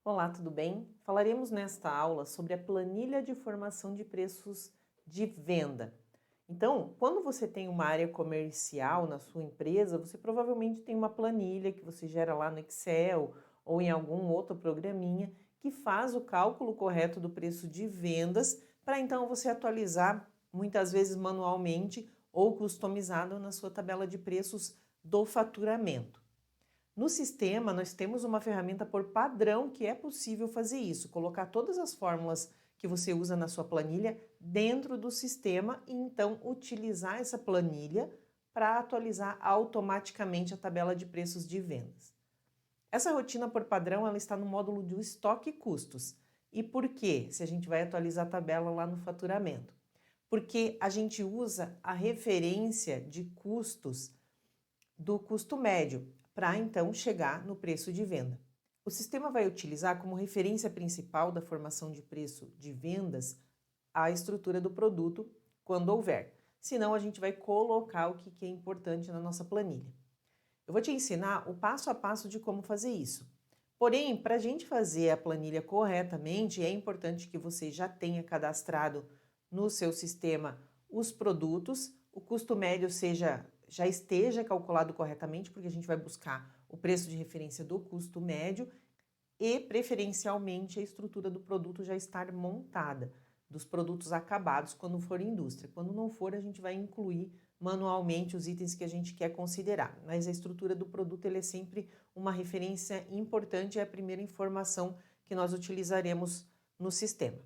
Olá, tudo bem? Falaremos nesta aula sobre a planilha de formação de preços de venda. Então, quando você tem uma área comercial na sua empresa, você provavelmente tem uma planilha que você gera lá no Excel ou em algum outro programinha que faz o cálculo correto do preço de vendas para então você atualizar muitas vezes manualmente ou customizado na sua tabela de preços do faturamento. No sistema, nós temos uma ferramenta por padrão que é possível fazer isso, colocar todas as fórmulas que você usa na sua planilha dentro do sistema e então utilizar essa planilha para atualizar automaticamente a tabela de preços de vendas. Essa rotina por padrão ela está no módulo do estoque e custos. E por quê? Se a gente vai atualizar a tabela lá no faturamento? Porque a gente usa a referência de custos do custo médio, para então chegar no preço de venda. O sistema vai utilizar como referência principal da formação de preço de vendas a estrutura do produto, quando houver. Senão, a gente vai colocar o que é importante na nossa planilha. Eu vou te ensinar o passo a passo de como fazer isso. Porém, para a gente fazer a planilha corretamente, é importante que você já tenha cadastrado no seu sistema os produtos, o custo médio já esteja calculado corretamente, porque a gente vai buscar o preço de referência do custo médio e, preferencialmente, a estrutura do produto já estar montada, dos produtos acabados quando for indústria. Quando não for, a gente vai incluir manualmente os itens que a gente quer considerar. Mas a estrutura do produto ele é sempre uma referência importante, é a primeira informação que nós utilizaremos no sistema.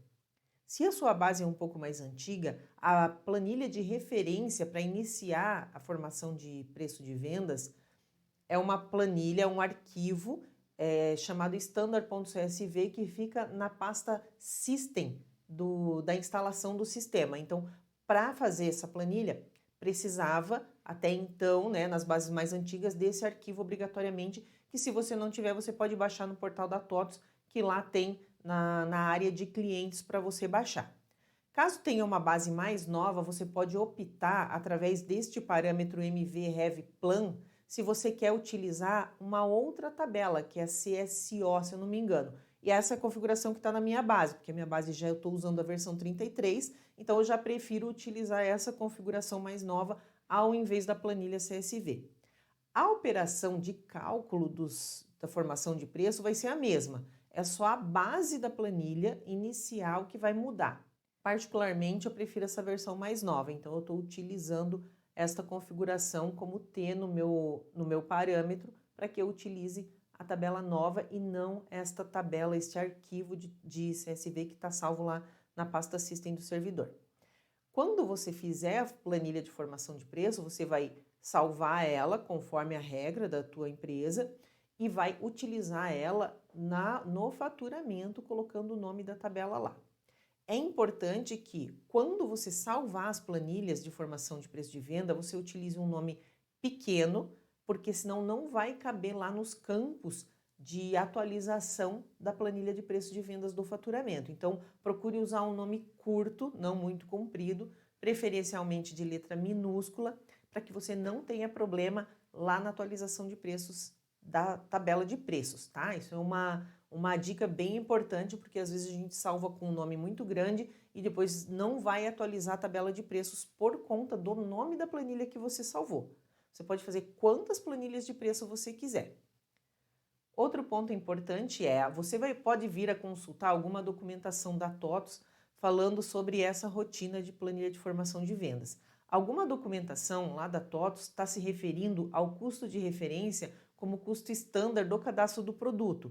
Se a sua base é um pouco mais antiga, a planilha de referência para iniciar a formação de preço de vendas é uma planilha, um arquivo chamado standard.csv que fica na pasta System da instalação do sistema. Então, para fazer essa planilha, precisava, até então, né, nas bases mais antigas, desse arquivo obrigatoriamente, que se você não tiver, você pode baixar no portal da TOTOS, que lá tem na área de clientes para você baixar. Caso tenha uma base mais nova, você pode optar, através deste parâmetro MV-Rev-Plan, se você quer utilizar uma outra tabela, que é a CSO, se eu não me engano. E essa é a configuração que está na minha base, porque a minha base já eu estou usando a versão 33, então eu já prefiro utilizar essa configuração mais nova ao invés da planilha CSV. A operação de cálculo da formação de preço vai ser a mesma, é só a base da planilha inicial que vai mudar. Particularmente, eu prefiro essa versão mais nova, então eu estou utilizando esta configuração como T no meu parâmetro para que eu utilize a tabela nova e não esta tabela, este arquivo de CSV que está salvo lá na pasta System do servidor. Quando você fizer a planilha de formação de preço, você vai salvar ela conforme a regra da tua empresa e vai utilizar ela no faturamento, colocando o nome da tabela lá. É importante que, quando você salvar as planilhas de formação de preço de venda, você utilize um nome pequeno, porque senão não vai caber lá nos campos de atualização da planilha de preço de vendas do faturamento. Então, procure usar um nome curto, não muito comprido, preferencialmente de letra minúscula, para que você não tenha problema lá na atualização de preços da tabela de preços, tá? Isso é uma dica bem importante, porque às vezes a gente salva com um nome muito grande e depois não vai atualizar a tabela de preços por conta do nome da planilha que você salvou. Você pode fazer quantas planilhas de preço você quiser. Outro ponto importante é, pode vir a consultar alguma documentação da TOTOS falando sobre essa rotina de planilha de formação de vendas. Alguma documentação lá da TOTOS está se referindo ao custo de referência como custo estándar do cadastro do produto,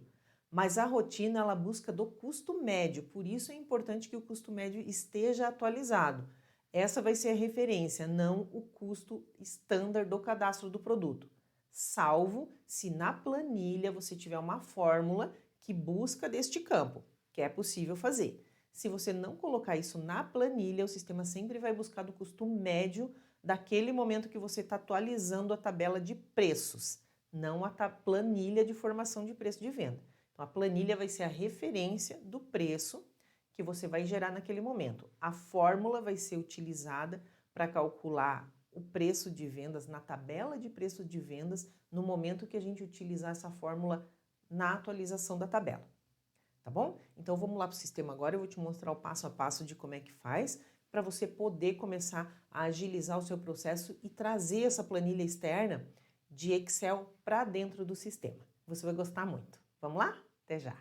mas a rotina ela busca do custo médio, por isso é importante que o custo médio esteja atualizado. Essa vai ser a referência, não o custo estándar do cadastro do produto, salvo se na planilha você tiver uma fórmula que busca deste campo, que é possível fazer. Se você não colocar isso na planilha, o sistema sempre vai buscar do custo médio daquele momento que você está atualizando a tabela de preços, não a planilha de formação de preço de venda. Então, a planilha vai ser a referência do preço que você vai gerar naquele momento. A fórmula vai ser utilizada para calcular o preço de vendas na tabela de preço de vendas no momento que a gente utilizar essa fórmula na atualização da tabela. tá bom? Então vamos lá para o sistema agora, eu vou te mostrar o passo a passo de como é que faz para você poder começar a agilizar o seu processo e trazer essa planilha externa de Excel para dentro do sistema. Você vai gostar muito. Vamos lá? Até já!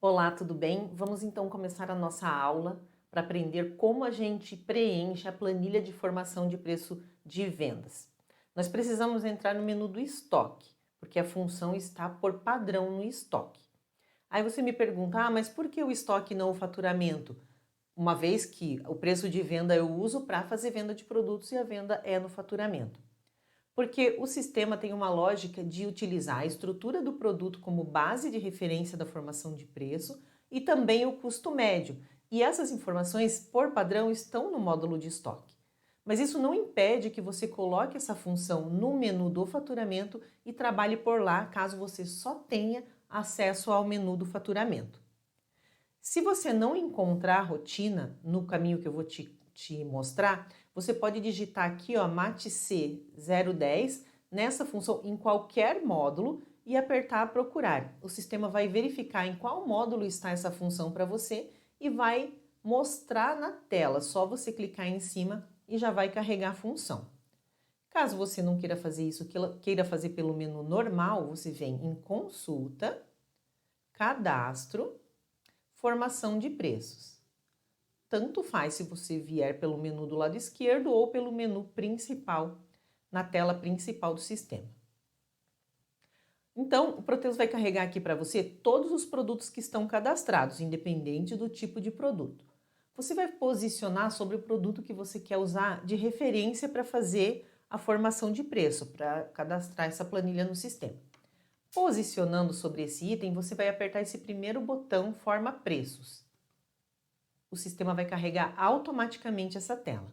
Olá, tudo bem? Vamos então começar a nossa aula para aprender como a gente preenche a planilha de formação de preço de vendas. Nós precisamos entrar no menu do estoque, porque a função está por padrão no estoque. Aí você me pergunta, mas por que o estoque e não o faturamento? Uma vez que o preço de venda eu uso para fazer venda de produtos e a venda é no faturamento. Porque o sistema tem uma lógica de utilizar a estrutura do produto como base de referência da formação de preço e também o custo médio. E essas informações, por padrão, estão no módulo de estoque. Mas isso não impede que você coloque essa função no menu do faturamento e trabalhe por lá, caso você só tenha acesso ao menu do faturamento. Se você não encontrar a rotina no caminho que eu vou te mostrar, você pode digitar aqui, ó, MATC 010 nessa função em qualquer módulo e apertar procurar. O sistema vai verificar em qual módulo está essa função para você e vai mostrar na tela. Só você clicar em cima e já vai carregar a função. Caso você não queira fazer isso, queira fazer pelo menu normal, você vem em Consulta, Cadastro, Formação de preços. Tanto faz se você vier pelo menu do lado esquerdo ou pelo menu principal, na tela principal do sistema. Então, o Proteus vai carregar aqui para você todos os produtos que estão cadastrados, independente do tipo de produto. Você vai posicionar sobre o produto que você quer usar de referência para fazer a formação de preço, para cadastrar essa planilha no sistema. Posicionando sobre esse item, você vai apertar esse primeiro botão Forma Preços. O sistema vai carregar automaticamente essa tela.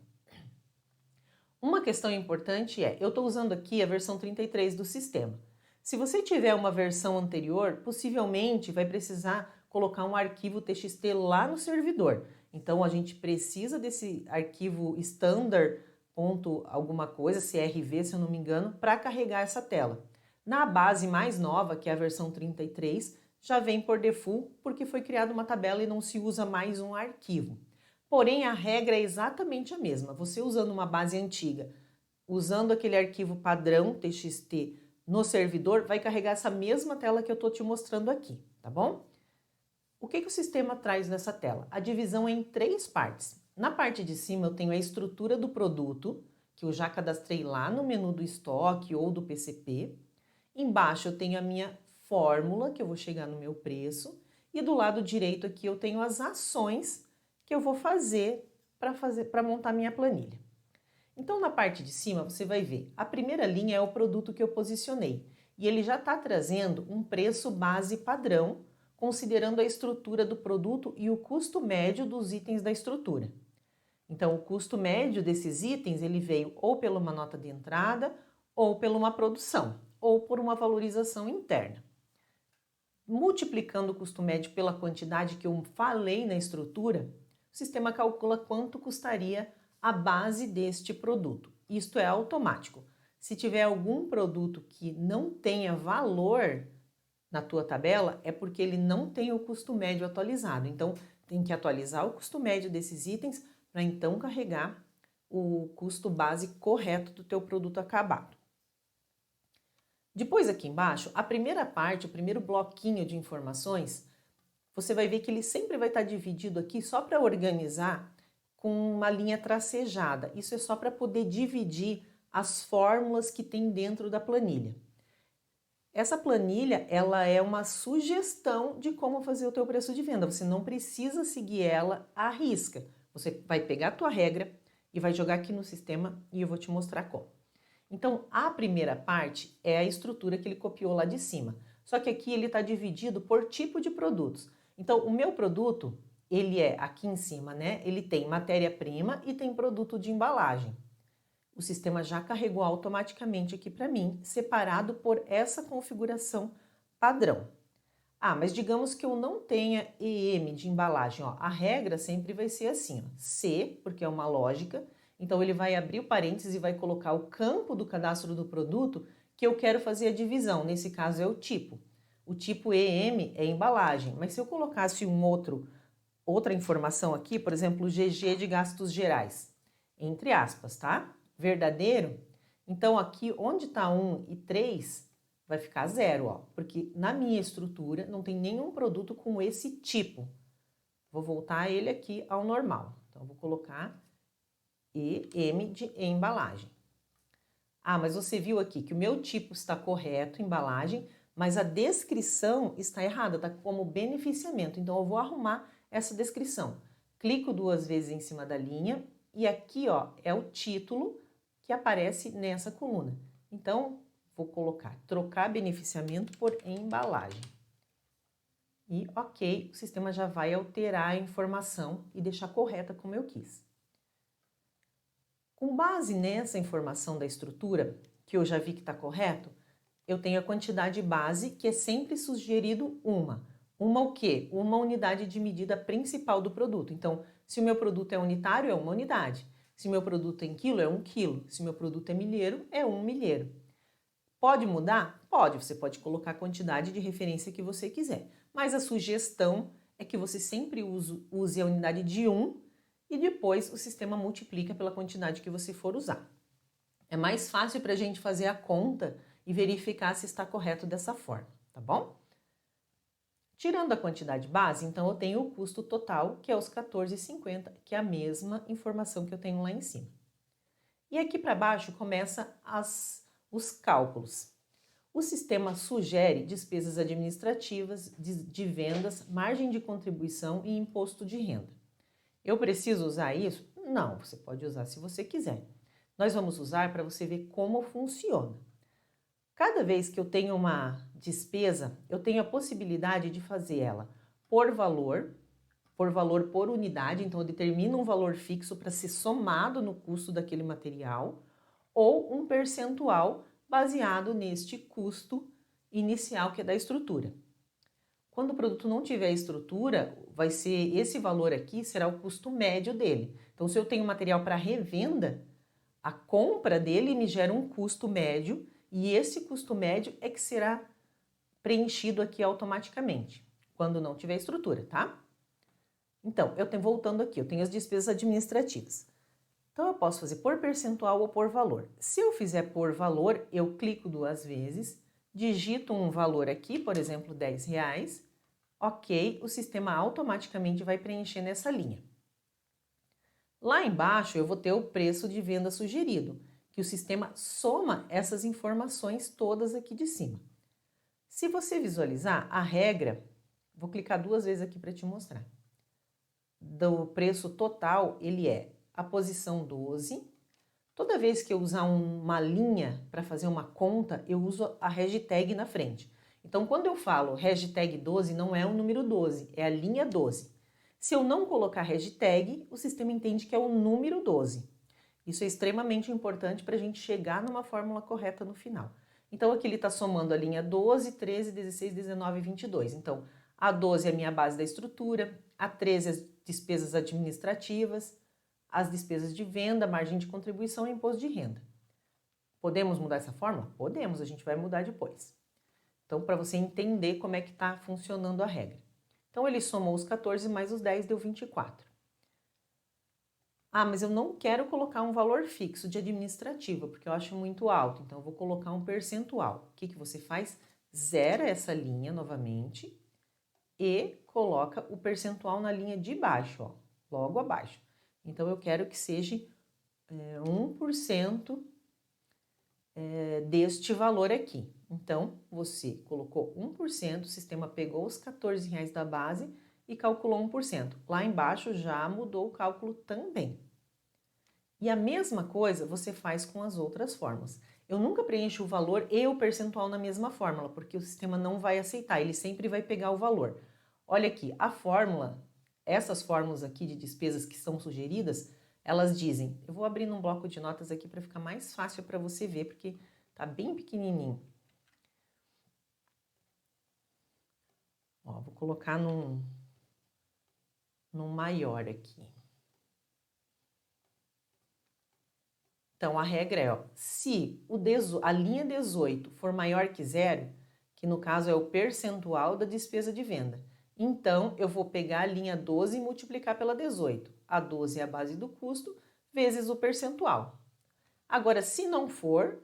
Uma questão importante é, eu estou usando aqui a versão 33 do sistema. Se você tiver uma versão anterior, possivelmente vai precisar colocar um arquivo TXT lá no servidor. Então a gente precisa desse arquivo standard ponto alguma coisa, CRV se eu não me engano, para carregar essa tela. Na base mais nova, que é a versão 33, já vem por default porque foi criada uma tabela e não se usa mais um arquivo. Porém, a regra é exatamente a mesma. Você usando uma base antiga, usando aquele arquivo padrão TXT no servidor, vai carregar essa mesma tela que eu estou te mostrando aqui, tá bom? O que o sistema traz nessa tela? A divisão é em 3 partes. Na parte de cima eu tenho a estrutura do produto, que eu já cadastrei lá no menu do estoque ou do PCP. Embaixo eu tenho a minha fórmula, que eu vou chegar no meu preço. E do lado direito aqui eu tenho as ações que eu vou fazer para montar minha planilha. Então na parte de cima você vai ver, a primeira linha é o produto que eu posicionei. E ele já está trazendo um preço base padrão, considerando a estrutura do produto e o custo médio dos itens da estrutura. Então, o custo médio desses itens, ele veio ou pela uma nota de entrada, ou pela uma produção, ou por uma valorização interna. Multiplicando o custo médio pela quantidade que eu falei na estrutura, o sistema calcula quanto custaria a base deste produto. Isto é automático. Se tiver algum produto que não tenha valor na tua tabela, é porque ele não tem o custo médio atualizado. Então, tem que atualizar o custo médio desses itens para então carregar o custo base correto do teu produto acabado. Depois aqui embaixo, a primeira parte, o primeiro bloquinho de informações, você vai ver que ele sempre vai estar dividido aqui só para organizar com uma linha tracejada. Isso é só para poder dividir as fórmulas que tem dentro da planilha. Essa planilha, ela é uma sugestão de como fazer o teu preço de venda. Você não precisa seguir ela à risca. Você vai pegar a tua regra e vai jogar aqui no sistema e eu vou te mostrar como. Então, a primeira parte é a estrutura que ele copiou lá de cima. Só que aqui ele está dividido por tipo de produtos. Então, o meu produto, ele é aqui em cima, né? Ele tem matéria-prima e tem produto de embalagem. O sistema já carregou automaticamente aqui para mim, separado por essa configuração padrão. Mas digamos que eu não tenha EM de embalagem. Ó, a regra sempre vai ser assim, ó, C, porque é uma lógica. Então ele vai abrir o parênteses e vai colocar o campo do cadastro do produto que eu quero fazer a divisão. Nesse caso é o tipo. o tipo EM é embalagem, mas se eu colocasse outra informação aqui, por exemplo, GG de gastos gerais, entre aspas, tá? Verdadeiro, então aqui onde está 1 e 3 vai ficar 0, ó, porque na minha estrutura não tem nenhum produto com esse tipo. Vou voltar ele aqui ao normal. Então, vou colocar EM de embalagem. Ah, mas você viu aqui que o meu tipo está correto, embalagem, mas a descrição está errada, está como beneficiamento. Então, eu vou arrumar essa descrição. Clico 2 vezes em cima da linha e aqui, ó, é o título que aparece nessa coluna. Então, vou colocar trocar beneficiamento por embalagem. E ok, o sistema já vai alterar a informação e deixar correta como eu quis. Com base nessa informação da estrutura, que eu já vi que está correto, eu tenho a quantidade base, que é sempre sugerido uma. Uma o quê? Uma unidade de medida principal do produto. Então, se o meu produto é unitário, é uma unidade. Se o meu produto é em quilo, é 1 quilo. Se o meu produto é milheiro, é 1 milheiro. Pode mudar? Pode, você pode colocar a quantidade de referência que você quiser. Mas a sugestão é que você sempre use a unidade de 1 e depois o sistema multiplica pela quantidade que você for usar. É mais fácil para a gente fazer a conta e verificar se está correto dessa forma, tá bom? Tirando a quantidade base, então eu tenho o custo total, que é os 14,50, que é a mesma informação que eu tenho lá em cima. E aqui para baixo começa os cálculos. O sistema sugere despesas administrativas, de vendas, margem de contribuição e imposto de renda. Eu preciso usar isso? Não, você pode usar se você quiser. Nós vamos usar para você ver como funciona. Cada vez que eu tenho uma despesa, eu tenho a possibilidade de fazer ela por valor por unidade, então eu determino um valor fixo para ser somado no custo daquele material, ou um percentual baseado neste custo inicial que é da estrutura. Quando o produto não tiver estrutura, vai ser esse valor aqui será o custo médio dele. Então, se eu tenho material para revenda, a compra dele me gera um custo médio e esse custo médio é que será preenchido aqui automaticamente, quando não tiver estrutura, tá? Então, voltando aqui, eu tenho as despesas administrativas. Então, eu posso fazer por percentual ou por valor. Se eu fizer por valor, eu clico 2 vezes, digito um valor aqui, por exemplo, R$10, ok, o sistema automaticamente vai preencher nessa linha. Lá embaixo, eu vou ter o preço de venda sugerido, que o sistema soma essas informações todas aqui de cima. Se você visualizar a regra, vou clicar 2 vezes aqui para te mostrar. Do preço total, ele é a posição 12. Toda vez que eu usar uma linha para fazer uma conta, eu uso a hashtag na frente. Então, quando eu falo hashtag 12, não é o número 12, é a linha 12. Se eu não colocar hashtag, o sistema entende que é o número 12. Isso é extremamente importante para a gente chegar numa fórmula correta no final. Então, aqui ele está somando a linha 12, 13, 16, 19 e 22. Então, a 12 é a minha base da estrutura, a 13 é as despesas administrativas, as despesas de venda, margem de contribuição e imposto de renda. Podemos mudar essa fórmula? Podemos, a gente vai mudar depois. Então, para você entender como é que está funcionando a regra. Então, ele somou os 14 mais os 10, deu 24. Ah, mas eu não quero colocar um valor fixo de administrativa, porque eu acho muito alto. Então, eu vou colocar um percentual. O que você faz? Zera essa linha novamente e coloca o percentual na linha de baixo, ó, logo abaixo. Então, eu quero que seja 1% deste valor aqui. Então, você colocou 1%, o sistema pegou os R$14 da base e calculou 1%. Lá embaixo já mudou o cálculo também. E a mesma coisa você faz com as outras fórmulas. Eu nunca preencho o valor e o percentual na mesma fórmula, porque o sistema não vai aceitar, ele sempre vai pegar o valor. Olha aqui, a fórmula, essas fórmulas aqui de despesas que são sugeridas, elas dizem, eu vou abrir num bloco de notas aqui para ficar mais fácil para você ver, porque tá bem pequenininho. Ó, vou colocar num maior aqui. Então, a regra é, ó, se a linha 18 for maior que 0, que no caso é o percentual da despesa de venda. Então, eu vou pegar a linha 12 e multiplicar pela 18. A 12 é a base do custo, vezes o percentual. Agora, se não for,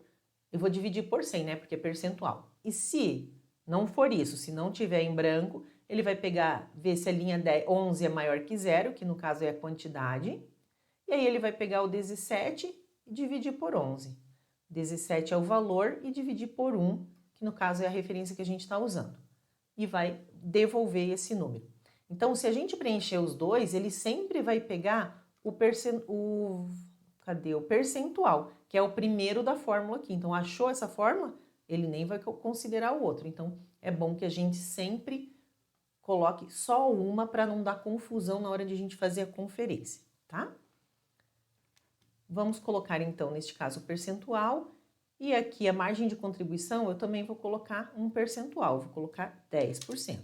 eu vou dividir por 100, né? Porque é percentual. E se não for isso, se não tiver em branco, ele vai pegar, ver se a linha 11 é maior que zero, que no caso é a quantidade. E aí ele vai pegar o 17 e dividir por 11. 17 é o valor e dividir por 1, que no caso é a referência que a gente está usando. E vai devolver esse número. Então, se a gente preencher os dois, ele sempre vai pegar o percentual, que é o primeiro da fórmula aqui. Então, achou essa fórmula, ele nem vai considerar o outro. Então, é bom que a gente sempre coloque só uma para não dar confusão na hora de a gente fazer a conferência, tá? Vamos colocar, então, neste caso, o percentual. E aqui a margem de contribuição, eu também vou colocar um percentual, vou colocar 10%.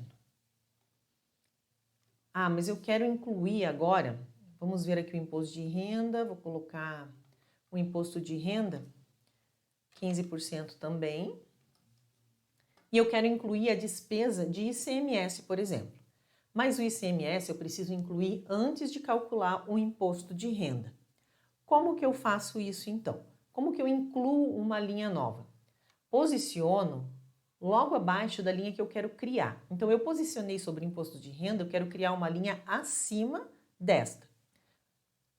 Ah, mas eu quero incluir agora, vamos ver aqui o imposto de renda, vou colocar o imposto de renda, 15% também. E eu quero incluir a despesa de ICMS, por exemplo. Mas o ICMS eu preciso incluir antes de calcular o imposto de renda. Como que eu faço isso então? Como que eu incluo uma linha nova? Posiciono logo abaixo da linha que eu quero criar. Então, eu posicionei sobre imposto de renda, eu quero criar uma linha acima desta.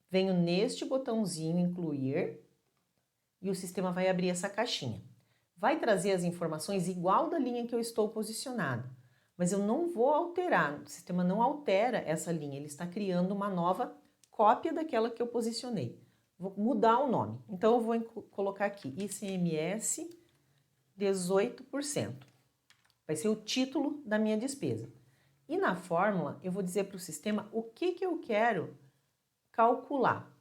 Venho neste botãozinho incluir e o sistema vai abrir essa caixinha. Vai trazer as informações igual da linha que eu estou posicionado, mas eu não vou alterar, o sistema não altera essa linha, ele está criando uma nova cópia daquela que eu posicionei. Vou mudar o nome, então eu vou colocar aqui ICMS 18%. Vai ser o título da minha despesa. E na fórmula, eu vou dizer para o sistema o que eu quero calcular.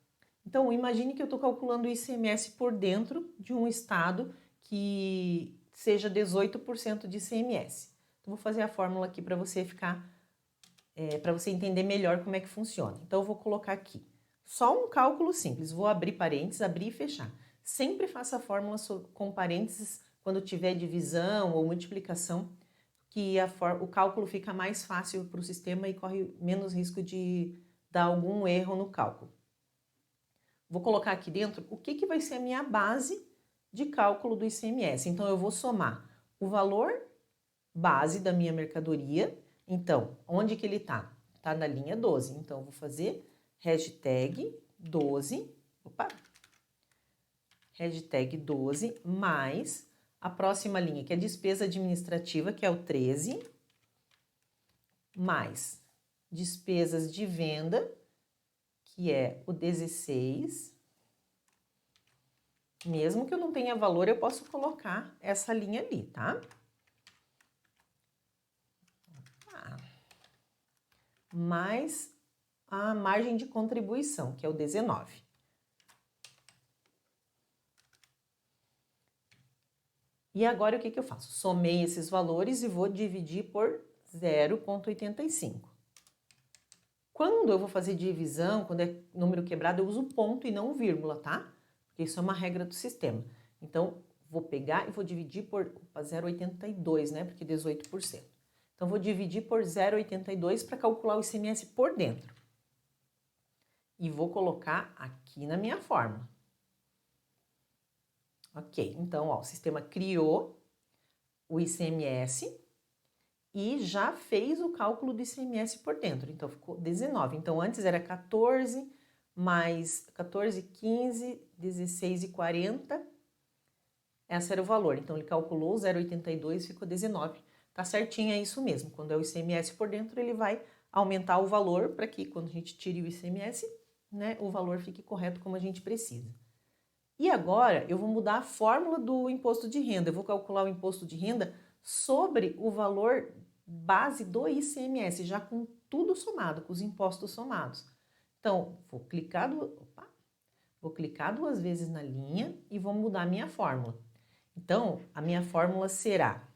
Então, imagine que eu estou calculando o ICMS por dentro de um estado que seja 18% de ICMS. Então, vou fazer a fórmula aqui para você para você entender melhor como é que funciona. Então, eu vou colocar aqui só um cálculo simples. Vou abrir parênteses, abrir e fechar. Sempre faça a fórmula com parênteses quando tiver divisão ou multiplicação, que o cálculo fica mais fácil para o sistema e corre menos risco de dar algum erro no cálculo. Vou colocar aqui dentro o que vai ser a minha base de cálculo do ICMS. Então, eu vou somar o valor base da minha mercadoria. Então, onde que ele está? Está na linha 12. Então, eu vou fazer hashtag 12, hashtag 12 mais a próxima linha, que é despesa administrativa, que é o 13, mais despesas de venda, que é o 16. Mesmo que eu não tenha valor, eu posso colocar essa linha ali, tá? Mais a margem de contribuição, que é o 19. E agora o que eu faço? Somei esses valores e vou dividir por 0,85. Quando eu vou fazer divisão, quando é número quebrado, eu uso ponto e não vírgula, tá? Porque isso é uma regra do sistema. Então, vou pegar e vou dividir por 0,82, né? Porque 18%. Então, vou dividir por 0,82 para calcular o ICMS por dentro. E vou colocar aqui na minha fórmula. Ok, então, ó, o sistema criou o ICMS e já fez o cálculo do ICMS por dentro. Então, ficou 19. Então, antes era 14, mais 14, 15, 16 e 40. Esse era o valor. Então, ele calculou 0,82, ficou 19. Tá certinho, é isso mesmo. Quando é o ICMS por dentro, ele vai aumentar o valor para que, quando a gente tire o ICMS, né, o valor fique correto como a gente precisa. E agora, eu vou mudar a fórmula do imposto de renda. Eu vou calcular o imposto de renda sobre o valor base do ICMS, já com tudo somado, com os impostos somados. Então, vou clicar duas vezes na linha e vou mudar a minha fórmula. Então, a minha fórmula será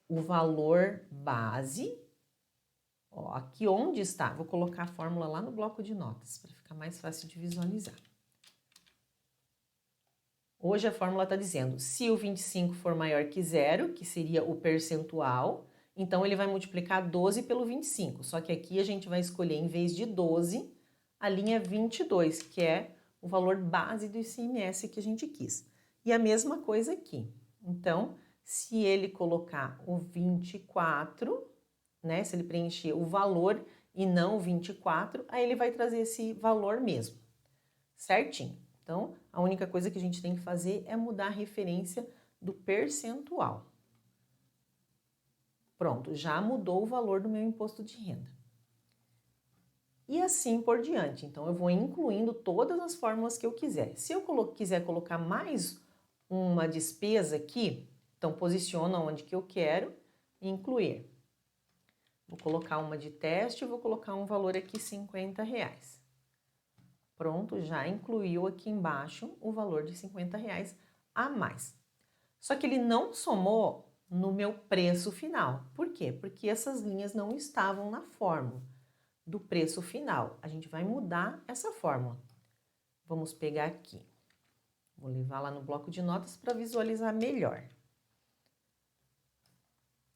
o valor base, ó, aqui onde está, vou colocar a fórmula lá no bloco de notas, para ficar mais fácil de visualizar. Hoje a fórmula está dizendo, se o 25 for maior que zero, que seria o percentual, então ele vai multiplicar 12 pelo 25. Só que aqui a gente vai escolher, em vez de 12, a linha 22, que é o valor base do ICMS que a gente quis. E a mesma coisa aqui. Então, se ele colocar o 24, né, se ele preencher o valor e não o 24, aí ele vai trazer esse valor mesmo, certinho. Então, a única coisa que a gente tem que fazer é mudar a referência do percentual. Pronto, já mudou o valor do meu imposto de renda. E assim por diante. Então, eu vou incluindo todas as fórmulas que eu quiser. Se eu quiser colocar mais uma despesa aqui, então posiciona onde que eu quero e incluir. Vou colocar uma de teste, vou colocar um valor aqui, R$50. Pronto, já incluiu aqui embaixo o valor de R$50 a mais. Só que ele não somou no meu preço final. Por quê? Porque essas linhas não estavam na fórmula do preço final. A gente vai mudar essa fórmula. Vamos pegar aqui. Vou levar lá no bloco de notas para visualizar melhor.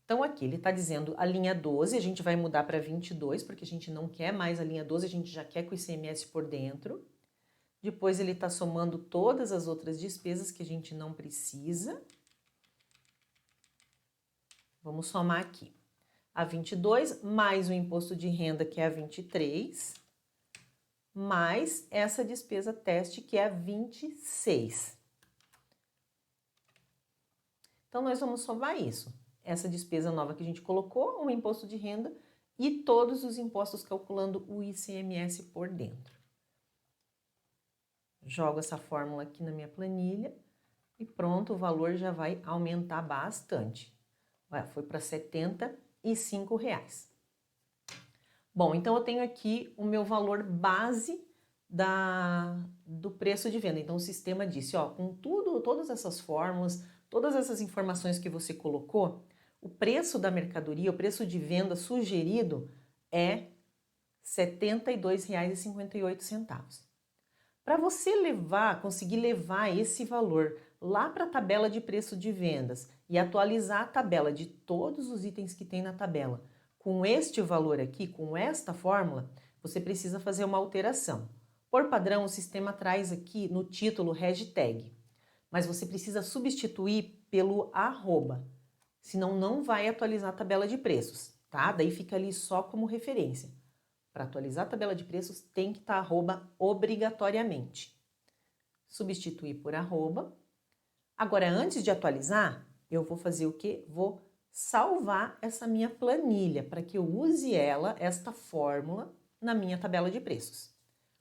Então, aqui ele está dizendo a linha 12, a gente vai mudar para 22, porque a gente não quer mais a linha 12, a gente já quer com o ICMS por dentro. Depois ele está somando todas as outras despesas que a gente não precisa. Vamos somar aqui. A 22 mais o imposto de renda, que é a 23, mais essa despesa teste, que é a 26. Então, nós vamos somar isso. Essa despesa nova que a gente colocou, o imposto de renda e todos os impostos calculando o ICMS por dentro. Jogo essa fórmula aqui na minha planilha e pronto, o valor já vai aumentar bastante. Foi para R$75. Bom, então eu tenho aqui o meu valor base do preço de venda. Então o sistema disse, ó, com todas essas fórmulas, todas essas informações que você colocou, o preço da mercadoria, o preço de venda sugerido é R$ 72,58. Para você conseguir levar esse valor lá para a tabela de preço de vendas e atualizar a tabela de todos os itens que tem na tabela com este valor aqui, com esta fórmula, você precisa fazer uma alteração. Por padrão, o sistema traz aqui no título hashtag, mas você precisa substituir pelo arroba, senão não vai atualizar a tabela de preços, tá? Daí fica ali só como referência. Para atualizar a tabela de preços tem que estar arroba obrigatoriamente. Substituir por arroba. Agora, antes de atualizar, eu vou fazer o quê? Vou salvar essa minha planilha para que eu use esta fórmula, na minha tabela de preços.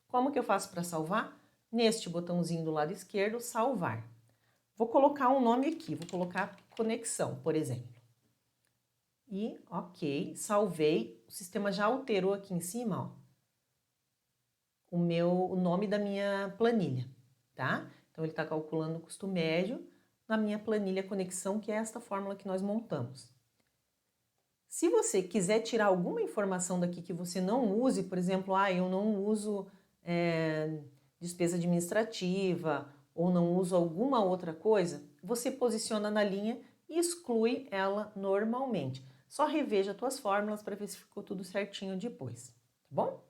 Como que eu faço para salvar? Neste botãozinho do lado esquerdo, salvar. Vou colocar um nome aqui, vou colocar conexão, por exemplo. E, ok, salvei. O sistema já alterou aqui em cima, ó, o nome da minha planilha, tá? Então, ele está calculando o custo médio na minha planilha conexão, que é esta fórmula que nós montamos. Se você quiser tirar alguma informação daqui que você não use, por exemplo, eu não uso despesa administrativa ou não uso alguma outra coisa, você posiciona na linha e exclui ela normalmente. Só reveja as tuas fórmulas para ver se ficou tudo certinho depois, tá bom?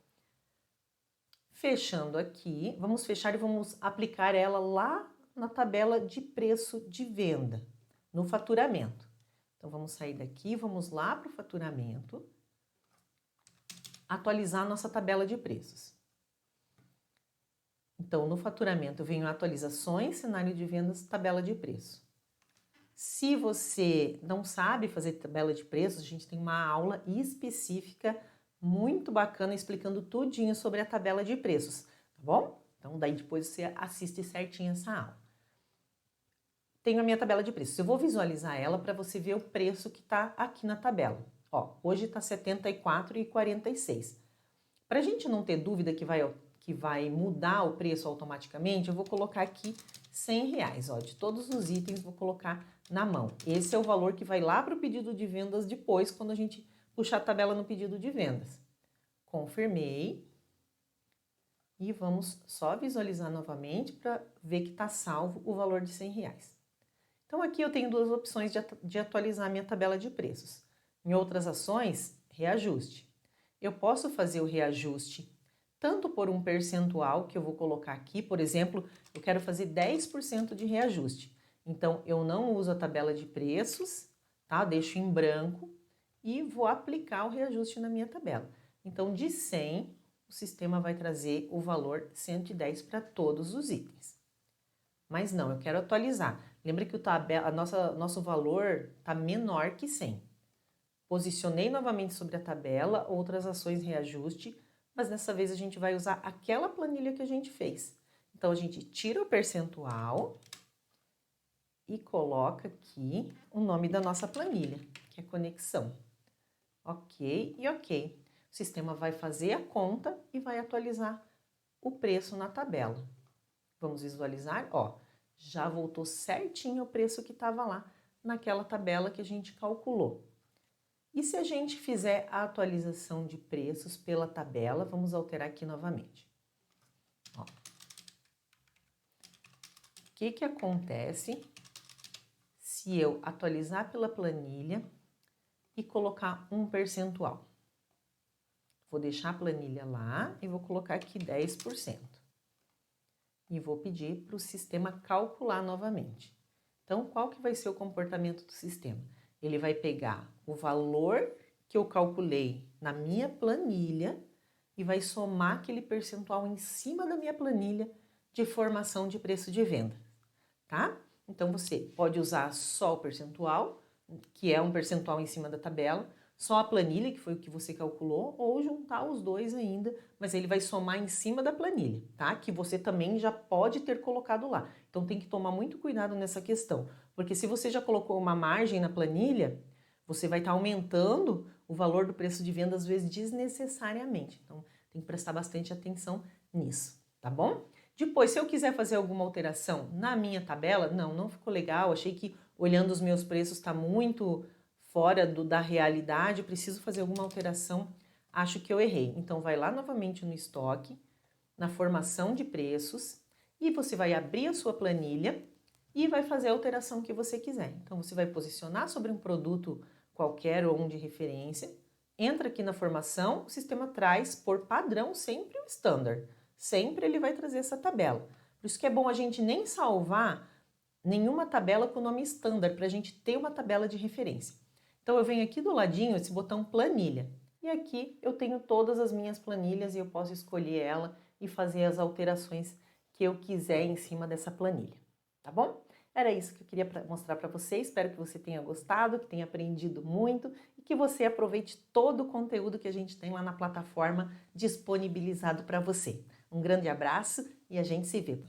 Fechando aqui, vamos fechar e vamos aplicar ela lá na tabela de preço de venda, no faturamento. Então, vamos sair daqui, vamos lá para o faturamento, atualizar a nossa tabela de preços. Então, no faturamento, eu venho atualizações, cenário de vendas, tabela de preço. Se você não sabe fazer tabela de preços, a gente tem uma aula específica muito bacana explicando tudinho sobre a tabela de preços, tá bom? Então, daí depois você assiste certinho essa aula. Tenho a minha tabela de preços. Eu vou visualizar ela para você ver o preço que está aqui na tabela. Ó, hoje está R$ 74,46. Para a gente não ter dúvida que vai mudar o preço automaticamente, eu vou colocar aqui R$100, ó, de todos os itens vou colocar na mão. Esse é o valor que vai lá para o pedido de vendas depois, quando a gente puxar a tabela no pedido de vendas. Confirmei. e vamos só visualizar novamente para ver que está salvo o valor de R$100. Então aqui eu tenho duas opções de atualizar a minha tabela de preços. Em outras ações, reajuste. Eu posso fazer o reajuste tanto por um percentual que eu vou colocar aqui, por exemplo, eu quero fazer 10% de reajuste. Então eu não uso a tabela de preços, tá? Deixo em branco e vou aplicar o reajuste na minha tabela. Então de 100, o sistema vai trazer o valor 110 para todos os itens. Mas não, eu quero atualizar. Lembra que nosso valor está menor que 100. Posicionei novamente sobre a tabela, outras ações reajuste, mas dessa vez a gente vai usar aquela planilha que a gente fez. Então, a gente tira o percentual e coloca aqui o nome da nossa planilha, que é conexão. Ok e ok. O sistema vai fazer a conta e vai atualizar o preço na tabela. Vamos visualizar, ó, já voltou certinho o preço que estava lá naquela tabela que a gente calculou. E se a gente fizer a atualização de preços pela tabela, vamos alterar aqui novamente. Ó. O que acontece se eu atualizar pela planilha e colocar um percentual? Vou deixar a planilha lá e vou colocar aqui 10%. E vou pedir para o sistema calcular novamente. Então, qual que vai ser o comportamento do sistema? Ele vai pegar o valor que eu calculei na minha planilha e vai somar aquele percentual em cima da minha planilha de formação de preço de venda, tá? Então, você pode usar só o percentual, que é um percentual em cima da tabela, só a planilha, que foi o que você calculou, ou juntar os dois ainda, mas ele vai somar em cima da planilha, tá? Que você também já pode ter colocado lá. Então tem que tomar muito cuidado nessa questão, porque se você já colocou uma margem na planilha, você vai estar aumentando o valor do preço de venda às vezes desnecessariamente. Então tem que prestar bastante atenção nisso, tá bom? Depois, se eu quiser fazer alguma alteração na minha tabela, não ficou legal, achei que olhando os meus preços está muito fora da realidade, preciso fazer alguma alteração, acho que eu errei. Então, vai lá novamente no estoque, na formação de preços, e você vai abrir a sua planilha e vai fazer a alteração que você quiser. Então, você vai posicionar sobre um produto qualquer ou um de referência, entra aqui na formação, o sistema traz por padrão sempre o standard. Sempre ele vai trazer essa tabela. Por isso que é bom a gente nem salvar nenhuma tabela com o nome standard, para a gente ter uma tabela de referência. Então, eu venho aqui do ladinho, esse botão planilha. E aqui eu tenho todas as minhas planilhas e eu posso escolher ela e fazer as alterações que eu quiser em cima dessa planilha. Tá bom? Era isso que eu queria mostrar para você. Espero que você tenha gostado, que tenha aprendido muito e que você aproveite todo o conteúdo que a gente tem lá na plataforma disponibilizado para você. Um grande abraço e a gente se vê.